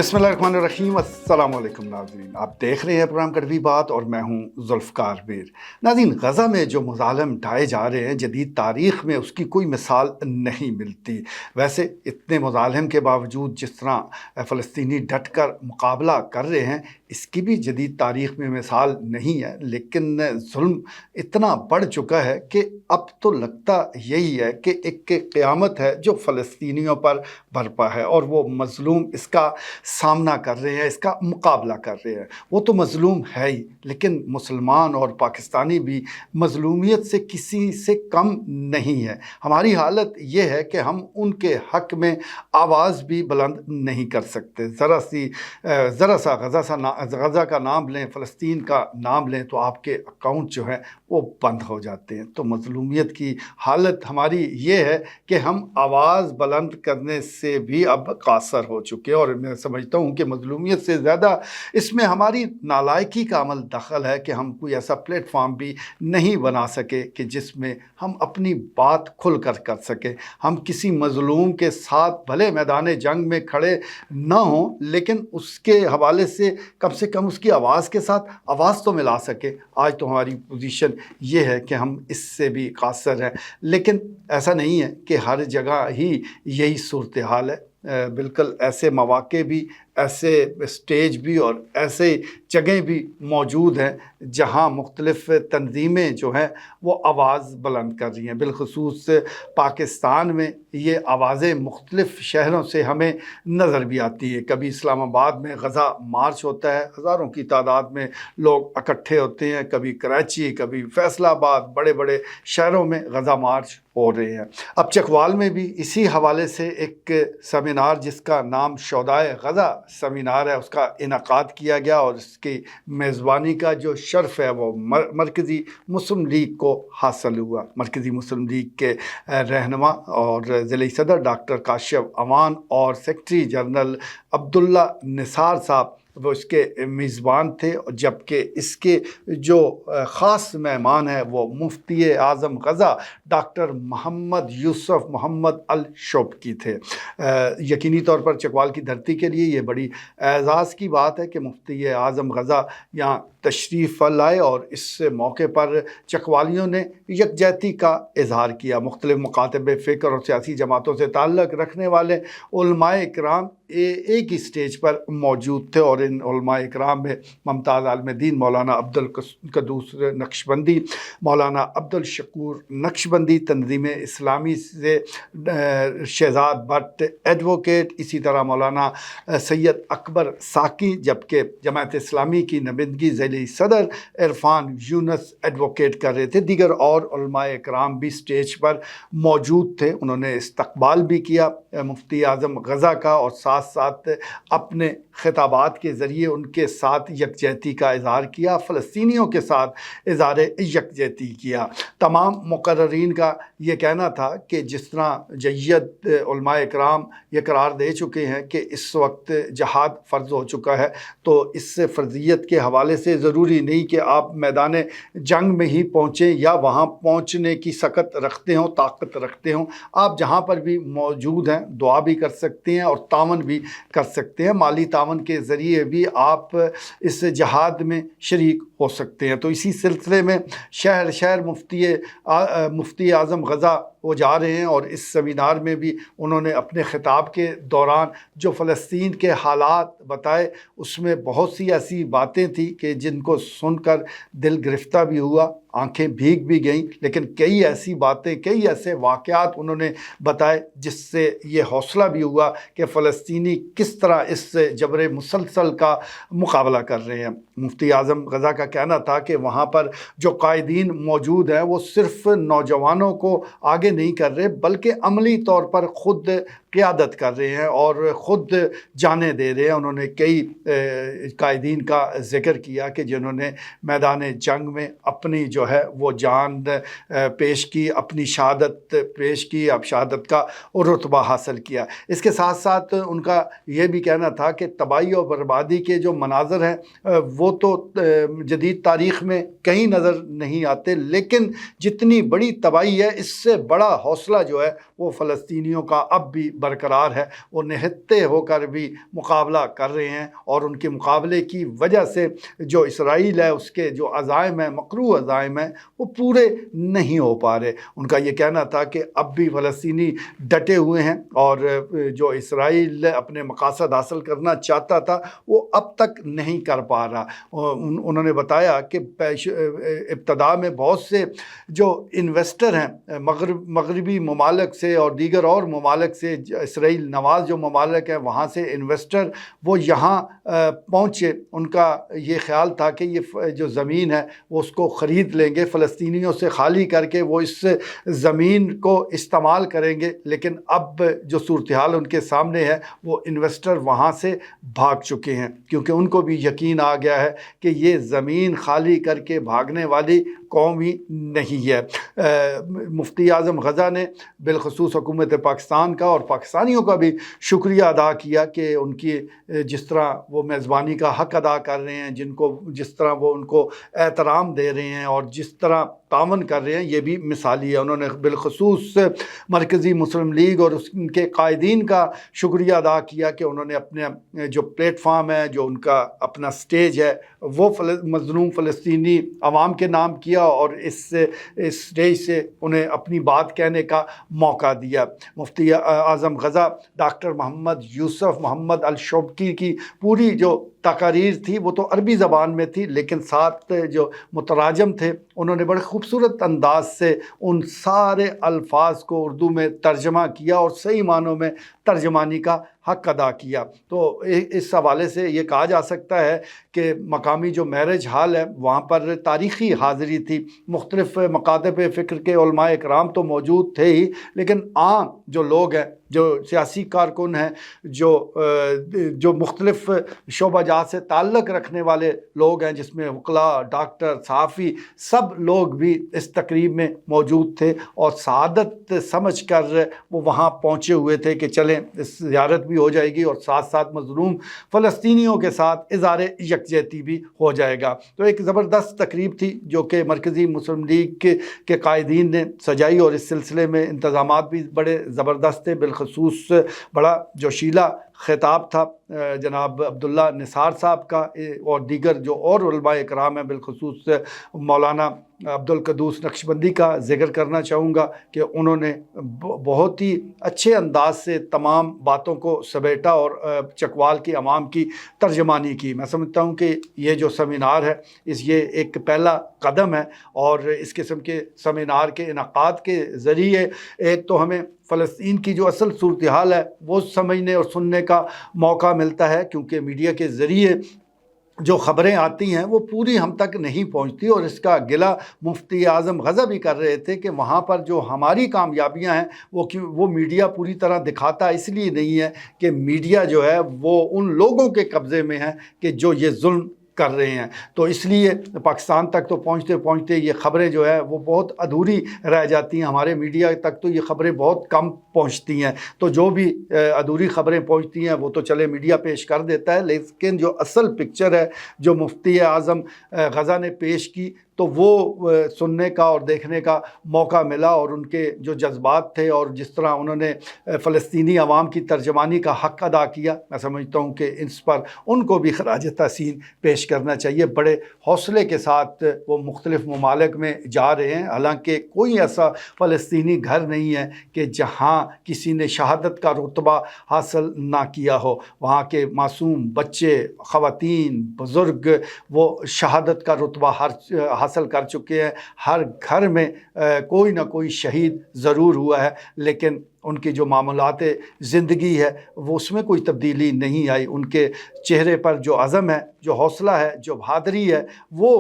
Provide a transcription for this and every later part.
बिस्मिल्लाहिर्रहमानिर्रहीम। अस्सलाम वालेकुम नाज़रीन, आप देख रहे हैं प्रोग्राम कड़वी बात और मैं हूं ज़ुल्फ़कार मीर। नाज़रीन, गज़ा में जो मज़ालिम ढाए जा रहे हैं, जदीद तारीख़ में उसकी कोई मिसाल नहीं मिलती। वैसे इतने मज़ालिम के बावजूद जिस तरह फ़लस्तीनी डट कर मुकाबला कर रहे हैं, इसकी भी जदीद तारीख़ में मिसाल नहीं है। लेकिन ज़ुल्म इतना बढ़ चुका है कि अब तो लगता यही है कि एक क़यामत है जो फ़लस्तीनियों पर बरपा है और वो मज़लूम इसका सामना कर रहे हैं, इसका मुकाबला कर रहे हैं। वो तो मज़लूम है ही, लेकिन मुसलमान और पाकिस्तानी भी मज़लूमियत से किसी से कम नहीं है। हमारी हालत ये है कि हम उनके हक़ में आवाज़ भी बुलंद नहीं कर सकते। ज़रा सा गज़ा का नाम लें, फ़लस्तीन का नाम लें तो आपके अकाउंट जो हैं वो बंद हो जाते हैं। तो मज़लूमियत की हालत हमारी ये है कि हम आवाज़ बुलंद करने से भी अब कासर हो चुके हैं। और मैं समझता हूँ कि मज़लूमियत से ज़्यादा इसमें हमारी नालायकी का अमल दखल है कि हम कोई ऐसा प्लेटफॉर्म भी नहीं बना सके कि जिसमें हम अपनी बात खुल कर सकें। हम किसी मज़लूम के साथ भले मैदान जंग में खड़े न हों, लेकिन उसके हवाले से कम उसकी आवाज़ के साथ आवाज़ तो मिला सके। आज तो हमारी पोजीशन ये है कि हम इससे भी कासर हैं। लेकिन ऐसा नहीं है कि हर जगह ही यही सूरत हाल है। बिल्कुल ऐसे मौक़े भी, ऐसे स्टेज भी और ऐसे जगह भी मौजूद हैं जहां मुख्तलिफ़ तंजीमें जो हैं वो आवाज़ बुलंद कर रही हैं। बिलख़ुसूस पाकिस्तान में ये आवाज़ें मुख्तलिफ़ शहरों से हमें नज़र भी आती है। कभी इस्लामाबाद में गज़ा मार्च होता है, हज़ारों की तादाद में लोग इकट्ठे होते हैं। कभी कराची, कभी फैसलाबाद, बड़े बड़े शहरों में गज़ा मार्च हो रहे हैं। अब चकवाल में भी इसी हवाले से एक सेमिनार जिसका नाम शोदाए गज़ा सेमिनार है, उसका इनकाद किया गया और इसकी मेज़बानी का जो शर्फ़ है वो मरकज़ी मुस्लिम लीग को हासिल हुआ। मरकज़ी मुस्लिम लीग के रहनुमा और ज़िली सदर डॉक्टर काशिफ़ अमान और सेक्रेटरी जनरल अब्दुल्ला निसार साहब वो इसके मेज़बान थे। जबकि इसके जो ख़ास मेहमान हैं वो मुफ्ती आज़म गज़ा डॉक्टर मोहम्मद यूसुफ मोहम्मद अल शोबकी थे। यकीनी तौर पर चकवाल की धरती के लिए ये बड़ी एज़ाज़ की बात है कि मुफ्ती आज़म गज़ा यहाँ तशरीफ़ लाए और इस मौके पर चकवालियों ने यकजहती का इज़हार किया। मुख्तलिफ़ मकातब फ़िक्र और सियासी जमातों से ताल्लुक़ रखने वाले उलमाए इकराम एक ही स्टेज पर मौजूद थे और इन उलमाए इकराम में मुमताज़ आलिम दीन मौलाना अब्दुल क़ुद्दूस नक्शबंदी, मौलाना अब्दुल शकूर नक्शबंदी, तंज़ीम इस्लामी से शहज़ाद भट्ट एडवोकेट, इसी तरह मौलाना सैयद अकबर साकी, जबकि जमात इस्लामी की नुमाइंदगी ज़िली सदर इरफान यूनुस एडवोकेट कर रहे थे। दीगर और उलमाए इकराम भी स्टेज पर मौजूद थे। उन्होंने इस्तकबाल भी किया मुफ्ती आज़म गज़ा का और साथ साथ अपने खिताबात के ज़रिए उनके साथ यकजहती का इज़हार किया, फ़लस्तीनियों के साथ इज़हार यकजहती किया। तमाम मुक़र्ररीन का ये कहना था कि जिस तरह जय्यद उलमाए इकराम ये करार दे चुके हैं कि इस वक्त जहाद फ़र्ज़ हो चुका है, तो इस फ़र्ज़ियत के हवाले से ज़रूरी नहीं कि आप मैदान जंग में ही पहुँचें या वहाँ पहुँचने की सकत रखते हों, ताकत रखते हों। आप जहाँ पर भी मौजूद हैं दुआ भी कर सकते हैं और तावन भी कर सकते हैं। माली तावन के ज़रिए भी आप इस जहाद में शरीक हो सकते हैं। तो इसी सिलसिले में शहर शहर मुफ्ती आज़म गज़ा वो जा रहे हैं और इस सेमिनार में भी उन्होंने अपने ख़िताब के दौरान जो फ़लस्तीन के हालात बताए, उसमें बहुत सी ऐसी बातें थी कि जिनको सुनकर दिल गिरफ्ता भी हुआ, आंखें भीग भी गईं। लेकिन कई ऐसी बातें, कई ऐसे वाक़यात उन्होंने बताए जिससे ये हौसला भी हुआ कि फ़लस्तीनी किस तरह इस जबर मुसलसल का मुकाबला कर रहे हैं। मुफ्ती आज़म गज़ा का कहना था कि वहाँ पर जो कायदीन मौजूद हैं वो सिर्फ़ नौजवानों को आगे नहीं कर रहे, बल्कि अमली तौर पर ख़ुद क़ियादत कर रहे हैं और ख़ुद जाने दे रहे हैं। उन्होंने कई कायदीन का ज़िक्र किया कि जिन्होंने मैदान जंग में अपनी जो है वो जान पेश की, अपनी शहादत पेश की, अब शहादत का रुतबा हासिल किया। इसके साथ साथ उनका ये भी कहना था कि तबाही और बर्बादी के जो मनाज़र हैं वो तो جدید تاریخ میں کہیں نظر نہیں آتے، لیکن جتنی بڑی تباہی ہے اس سے بڑا حوصلہ جو ہے وہ فلسطینیوں کا اب بھی برقرار ہے۔ وہ نہتے ہو کر بھی مقابلہ کر رہے ہیں، اور ان کے مقابلے کی وجہ سے جو اسرائیل ہے اس کے جو عزائم ہیں، مکروہ عزائم ہیں، وہ پورے نہیں ہو پا رہے۔ ان کا یہ کہنا تھا کہ اب بھی فلسطینی ڈٹے ہوئے ہیں، اور جو اسرائیل اپنے مقاصد حاصل کرنا چاہتا تھا وہ اب تک نہیں کر پا رہا۔ انہوں نے بتایا کہ ابتدا میں بہت سے جو انویسٹر ہیں مغربی ممالک سے اور دیگر اور ممالک سے، اسرائیل نواز جو ممالک ہیں وہاں سے انویسٹر وہ یہاں پہنچے، ان کا یہ خیال تھا کہ یہ جو زمین ہے وہ اس کو خرید لیں گے، فلسطینیوں سے خالی کر کے وہ اس زمین کو استعمال کریں گے، لیکن اب جو صورتحال ان کے سامنے ہے وہ انویسٹر وہاں سے بھاگ چکے ہیں، کیونکہ ان کو بھی یقین آ گیا ہے کہ یہ زمین خالی کر کے بھاگنے والی قوم ہی نہیں ہے۔ مفتی اعظم غزہ نے بالخصوص حکومت پاکستان کا اور پاکستانیوں کا بھی شکریہ ادا کیا کہ ان کی جس طرح وہ میزبانی کا حق ادا کر رہے ہیں، جس طرح وہ ان کو احترام دے رہے ہیں اور جس طرح تعاون کر رہے ہیں، یہ بھی مثالی ہے۔ انہوں نے بالخصوص مرکزی مسلم لیگ اور اس کے قائدین کا شکریہ ادا کیا کہ انہوں نے اپنے جو پلیٹ فارم ہے، جو ان کا اپنا سٹیج ہے، وہ مظلوم فلسطینی عوام کے نام کیا اور اس سٹیج سے انہیں اپنی بات کہنے کا موقع دیا۔ مفتی اعظم غزہ ڈاکٹر محمد یوسف محمد الشوبکی کی پوری جو تقاریر تھی وہ تو عربی زبان میں تھی، لیکن ساتھ جو متراجم تھے انہوں نے بڑے خوبصورت انداز سے ان سارے الفاظ کو اردو میں ترجمہ کیا اور صحیح معنوں میں ترجمانی کا حق ادا کیا۔ تو اس حوالے سے یہ کہا جا سکتا ہے کہ مقامی جو میرج ہال ہے وہاں پر تاریخی حاضری تھی، مختلف مکاتب فکر کے علماء اکرام تو موجود تھے ہی، لیکن عام جو لوگ ہیں، جو سیاسی کارکن ہیں، جو مختلف شعبہ جات سے تعلق رکھنے والے لوگ ہیں، جس میں وکلاء، ڈاکٹر، صحافی، سب لوگ بھی اس تقریب میں موجود تھے اور سعادت سمجھ کر وہ وہاں پہنچے ہوئے تھے کہ چلیں اس زیارت بھی ہو جائے گی اور ساتھ ساتھ مظلوم فلسطینیوں کے ساتھ اظہار یکجہتی بھی ہو جائے گا۔ تو ایک زبردست تقریب تھی جو کہ مرکزی مسلم لیگ کے قائدین نے سجائی، اور اس سلسلے میں انتظامات بھی بڑے زبردست تھے۔ بالخصوص بڑا جوشیلا خطاب تھا جناب عبداللہ نثار صاحب کا اور دیگر جو اور علماء اکرام ہیں، بالخصوص مولانا عبدالقدوس نقشبندی کا ذکر کرنا چاہوں گا کہ انہوں نے بہت ہی اچھے انداز سے تمام باتوں کو سمیٹا اور چکوال کی عوام کی ترجمانی کی۔ میں سمجھتا ہوں کہ یہ جو سیمینار ہے یہ ایک پہلا قدم ہے، اور اس قسم کے سیمینار کے انعقاد کے ذریعے ایک تو ہمیں فلسطین کی جو اصل صورتحال ہے وہ سمجھنے اور سننے کا موقع ملتا ہے، کیونکہ میڈیا کے ذریعے جو خبریں آتی ہیں وہ پوری ہم تک نہیں پہنچتی، اور اس کا گلہ مفتی اعظم غزہ بھی کر رہے تھے کہ وہاں پر جو ہماری کامیابیاں ہیں وہ میڈیا پوری طرح دکھاتا اس لیے نہیں ہے کہ میڈیا جو ہے وہ ان لوگوں کے قبضے میں ہے کہ جو یہ ظلم کر رہے ہیں، تو اس لیے پاکستان تک تو پہنچتے پہنچتے یہ خبریں جو ہے وہ بہت ادھوری رہ جاتی ہیں، ہمارے میڈیا تک تو یہ خبریں بہت کم پہنچتی ہیں، تو جو بھی ادھوری خبریں پہنچتی ہیں وہ تو چلے میڈیا پیش کر دیتا ہے، لیکن جو اصل پکچر ہے جو مفتی اعظم غزہ نے پیش کی تو وہ سننے کا اور دیکھنے کا موقع ملا، اور ان کے جو جذبات تھے اور جس طرح انہوں نے فلسطینی عوام کی ترجمانی کا حق ادا کیا، میں سمجھتا ہوں کہ اس پر ان کو بھی خراج تحسین پیش کرنا چاہیے۔ بڑے حوصلے کے ساتھ وہ مختلف ممالک میں جا رہے ہیں، حالانکہ کوئی ایسا فلسطینی گھر نہیں ہے کہ جہاں کسی نے شہادت کا رتبہ حاصل نہ کیا ہو۔ وہاں کے معصوم بچے، خواتین، بزرگ وہ شہادت کا رتبہ حاصل کر چکے ہیں۔ ہر گھر میں کوئی نہ کوئی شہید ضرور ہوا ہے، لیکن ان کی جو معاملات زندگی ہے وہ اس میں کوئی تبدیلی نہیں آئی۔ ان کے چہرے پر جو عزم ہے، جو حوصلہ ہے، جو بہادری ہے، وہ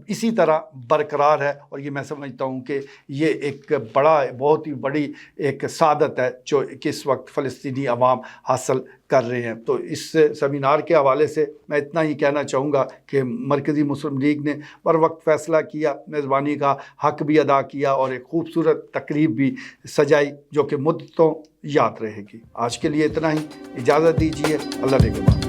اسی طرح برقرار ہے، اور یہ میں سمجھتا ہوں کہ یہ ایک بہت ہی بڑی ایک سعادت ہے جو کہ اس وقت فلسطینی عوام حاصل کر رہے ہیں۔ تو اس سیمینار کے حوالے سے میں اتنا ہی کہنا چاہوں گا کہ مرکزی مسلم لیگ نے بر وقت فیصلہ کیا، میزبانی کا حق بھی ادا کیا اور ایک خوبصورت تقریب بھی سجائی جو کہ مدتوں یاد رہے گی۔ آج کے لیے اتنا ہی، اجازت دیجیے، اللہ نگہبان۔